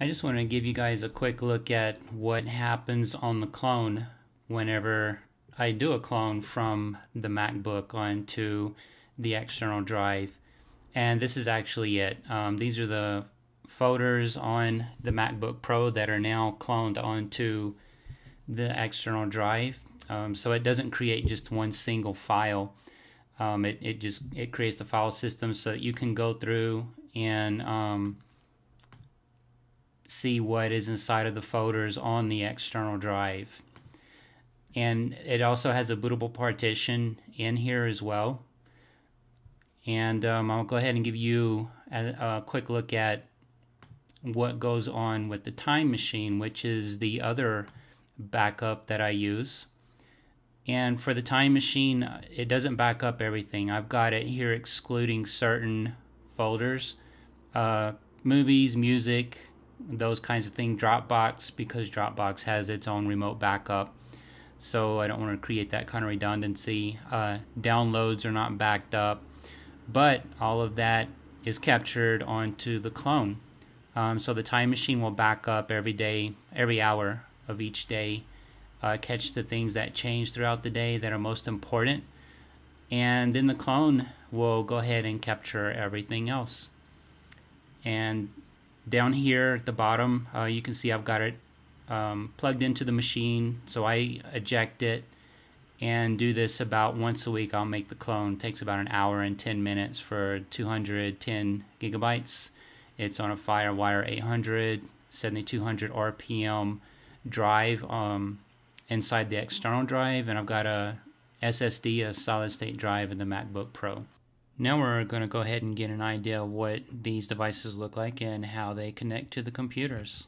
I just want to give you guys a quick look at what happens on the clone whenever I do a clone from the MacBook onto the external drive. And this is actually it. These are the folders on the MacBook Pro that are now cloned onto the external drive. So it doesn't create just one single file. It creates the file system so that you can go through and see what is inside of the folders on the external drive. And it also has a bootable partition in here as well. And I'll go ahead and give you a quick look at what goes on with the Time Machine, which is the other backup that I use. And for the Time Machine, it doesn't back up everything. I've got it here excluding certain folders, movies, music, those kinds of things. Dropbox, because Dropbox has its own remote backup, so I don't want to create that kind of redundancy. Downloads are not backed up, but all of that is captured onto the clone. So the Time Machine will back up every day, every hour of each day, catch the things that change throughout the day that are most important, and then the clone will go ahead and capture everything else. And down here at the bottom, you can see I've got it plugged into the machine, so I eject it and do this about once a week. I'll make the clone. It takes about an hour and 10 minutes for 210 gigabytes. It's on a FireWire 800, 7200 RPM drive inside the external drive, and I've got a SSD, a solid state drive in the MacBook Pro. Now we're going to go ahead and get an idea of what these devices look like and how they connect to the computers.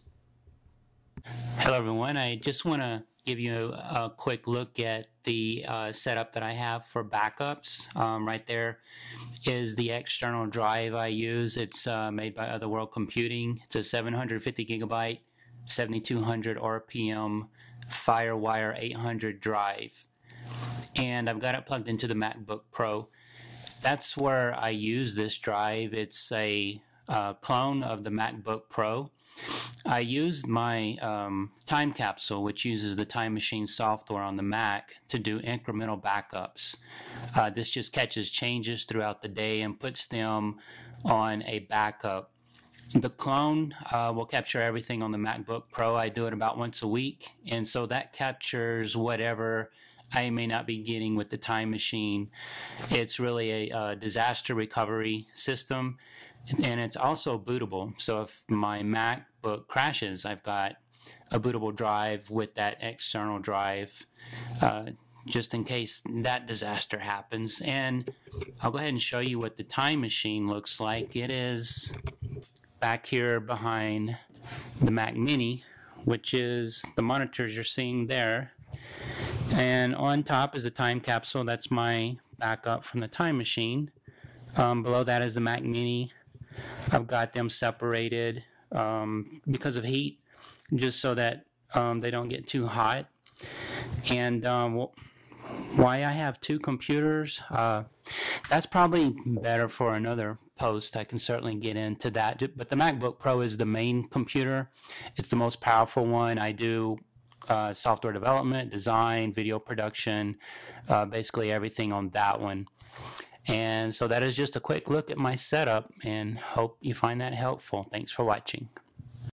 Hello everyone, I just want to give you a quick look at the setup that I have for backups. Right there is the external drive I use. It's made by Otherworld Computing. It's a 750 gigabyte, 7200 RPM FireWire 800 drive. And I've got it plugged into the MacBook Pro. That's where I use this drive. It's a clone of the MacBook Pro. I used my Time Capsule, which uses the Time Machine software on the Mac, to do incremental backups. This just catches changes throughout the day and puts them on a backup. The clone will capture everything on the MacBook Pro. I do it about once a week, and so that captures whatever I may not be getting with the Time Machine. It's really a disaster recovery system, and it's also bootable. So if my MacBook crashes, I've got a bootable drive with that external drive, just in case that disaster happens. And I'll go ahead and show you what the Time Machine looks like. It is back here behind the Mac Mini, which is the monitors you're seeing there. And on top is the Time Capsule. That's my backup from the Time Machine. Below that is the Mac Mini. I've got them separated because of heat, just so that they don't get too hot. And why I have two computers, that's probably better for another post. I can certainly get into that. But the MacBook Pro is the main computer. It's the most powerful one. I do software development, design, video production, basically everything on that one. And so that is just a quick look at my setup, and hope you find that helpful. Thanks for watching.